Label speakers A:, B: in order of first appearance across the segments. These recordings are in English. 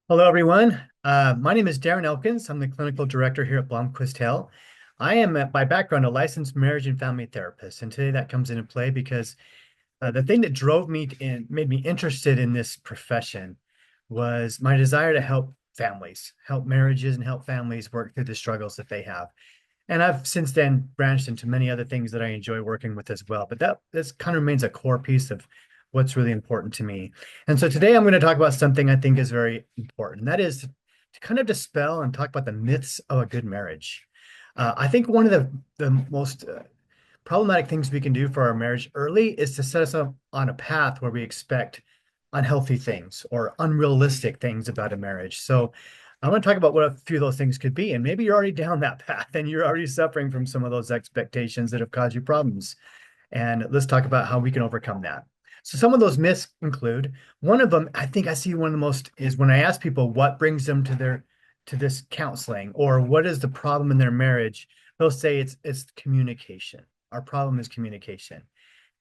A: Hello, everyone. My name is Darren Elkins. I'm the clinical director here at Blomquist Hale. I am, by background, a licensed marriage and family therapist, and today that comes into play because the thing that drove me and made me interested in this profession was my desire to help families, help marriages, and help families work through the struggles that they have. And I've since then branched into many other things that I enjoy working with as well. But this kind of remains a core piece of what's really important to me. And so today I'm going to talk about something I think is very important. That is to kind of dispel and talk about the myths of a good marriage. I think one of the most problematic things we can do for our marriage early is to set us up on a path where we expect unhealthy things or unrealistic things about a marriage. So I want to talk about what a few of those things could be. And maybe you're already down that path and you're already suffering from some of those expectations that have caused you problems. And let's talk about how we can overcome that. So some of those myths include one of them, I think I see one of the most is when I ask people what brings them to this counseling or what is the problem in their marriage, they'll say it's communication. Our problem is communication.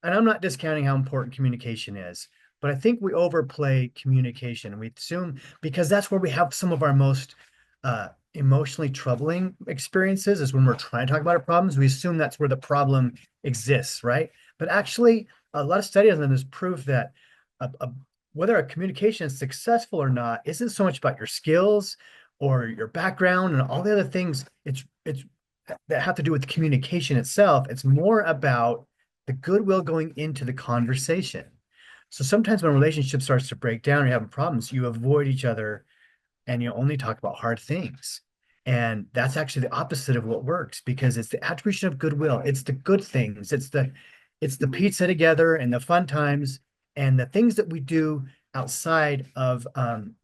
A: And I'm not discounting how important communication is, but I think we overplay communication. We assume because that's where we have some of our most emotionally troubling experiences is when we're trying to talk about our problems. We assume that's where the problem exists, right? But actually, a lot of studies on this prove that whether a communication is successful or not isn't so much about your skills or your background and all the other things. It's that have to do with communication itself. It's more about the goodwill going into the conversation. So sometimes when a relationship starts to break down or you're having problems, you avoid each other and you only talk about hard things. And that's actually the opposite of what works because it's the attribution of goodwill. It's the good things. It's the pizza together and the fun times and the things that we do outside of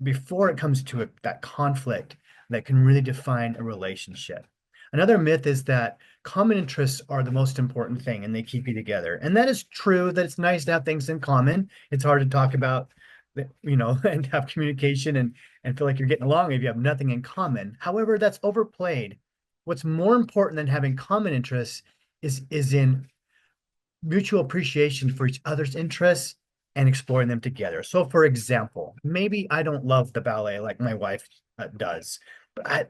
A: before it comes to that conflict that can really define a relationship. Another myth is that common interests are the most important thing and they keep you together. And that is true that it's nice to have things in common. It's hard to talk about, and have communication and feel like you're getting along if you have nothing in common. However, that's overplayed. What's more important than having common interests is in mutual appreciation for each other's interests and exploring them together. So, for example, maybe I don't love the ballet like my wife does,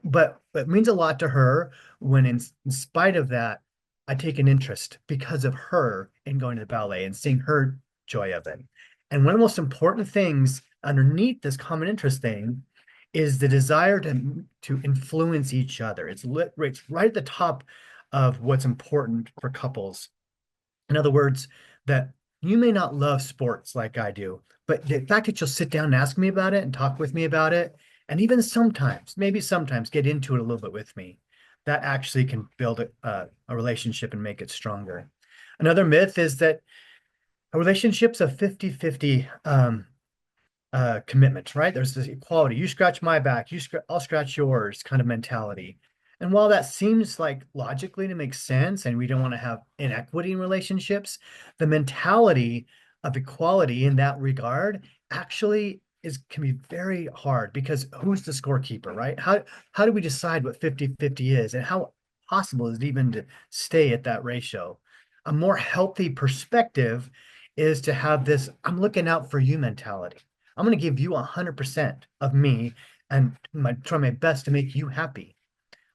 A: but it means a lot to her when, in spite of that, I take an interest because of her in going to the ballet and seeing her joy of it. And one of the most important things underneath this common interest thing is the desire to influence each other. It's right at the top of what's important for couples. In other words, that you may not love sports like I do, but the fact that you'll sit down and ask me about it and talk with me about it, and even sometimes, maybe sometimes get into it a little bit with me, that actually can build a relationship and make it stronger. Another myth is that a relationship's a 50-50 commitment, right? There's this equality. You scratch my back, I'll scratch yours kind of mentality. And while that seems like logically to make sense, and we don't want to have inequity in relationships, the mentality of equality in that regard actually can be very hard because who's the scorekeeper, right? How do we decide what 50-50 is, and how possible is it even to stay at that ratio? A more healthy perspective is to have this I'm looking out for you mentality. I'm going to give you 100% of me and try my best to make you happy.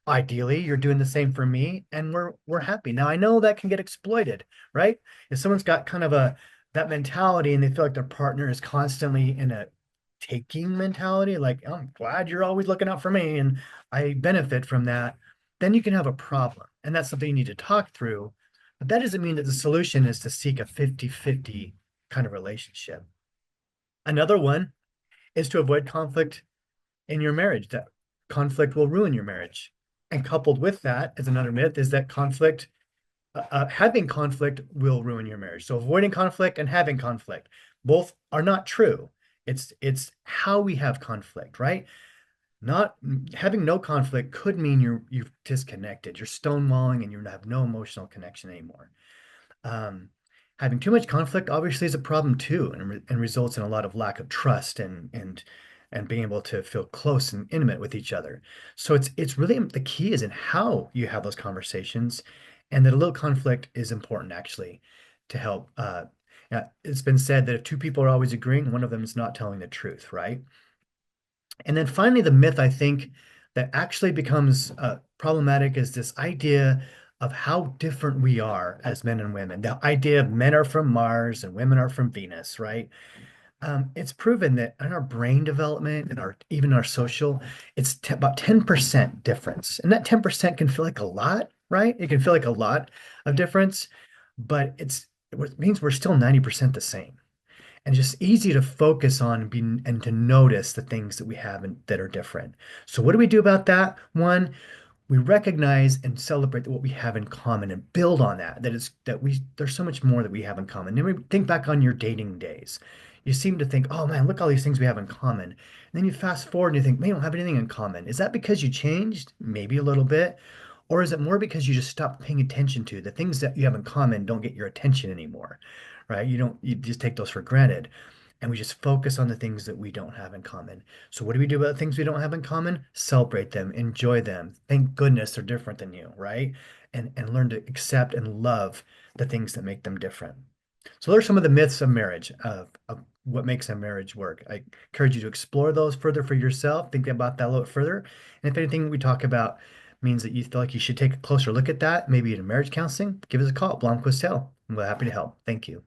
A: Ideally, you're doing the same for me and we're happy. Now, I know that can get exploited, right? If someone's got kind of that mentality and they feel like their partner is constantly in a taking mentality, like, "Oh, I'm glad you're always looking out for me and I benefit from that," then you can have a problem. And that's something you need to talk through. But that doesn't mean that the solution is to seek a 50-50 kind of relationship. Another one is to avoid conflict in your marriage. That conflict will ruin your marriage. And coupled with that, as another myth, is that having conflict will ruin your marriage. So avoiding conflict and having conflict both are not true. It's how we have conflict, right? Not having no conflict could mean you've disconnected, you're stonewalling, and you have no emotional connection anymore. Um, Having too much conflict obviously is a problem too, and results in a lot of lack of trust and being able to feel close and intimate with each other. So it's really the key is in how you have those conversations, and that a little conflict is important actually to help. Yeah, it's been said that if two people are always agreeing, one of them is not telling the truth, right? And then finally, the myth I think that actually becomes problematic is this idea of how different we are as men and women. The idea of men are from Mars and women are from Venus, right? It's proven that in our brain development and our even our social, it's about 10% difference. And that 10% can feel like a lot, right? It can feel like a lot of difference, but it means we're still 90% the same. And just easy to focus on being and to notice the things that we have that are different. So what do we do about that? One, we recognize and celebrate what we have in common and build on that. There's so much more that we have in common. Then we think back on your dating days. You seem to think, oh man, look all these things we have in common. And then you fast forward and you think, man, you don't have anything in common. Is that because you changed? Maybe a little bit. Or is it more because you just stopped paying attention to the things that you have in common don't get your attention anymore, right? You just take those for granted. And we just focus on the things that we don't have in common. So what do we do about things we don't have in common? Celebrate them, enjoy them. Thank goodness they're different than you, right? And learn to accept and love the things that make them different. So those are some of the myths of marriage, of what makes a marriage work. I encourage you to explore those further for yourself, think about that a little bit further. And if anything we talk about means that you feel like you should take a closer look at that, maybe in marriage counseling, give us a call, Blomquist Hale. We're happy to help. Thank you.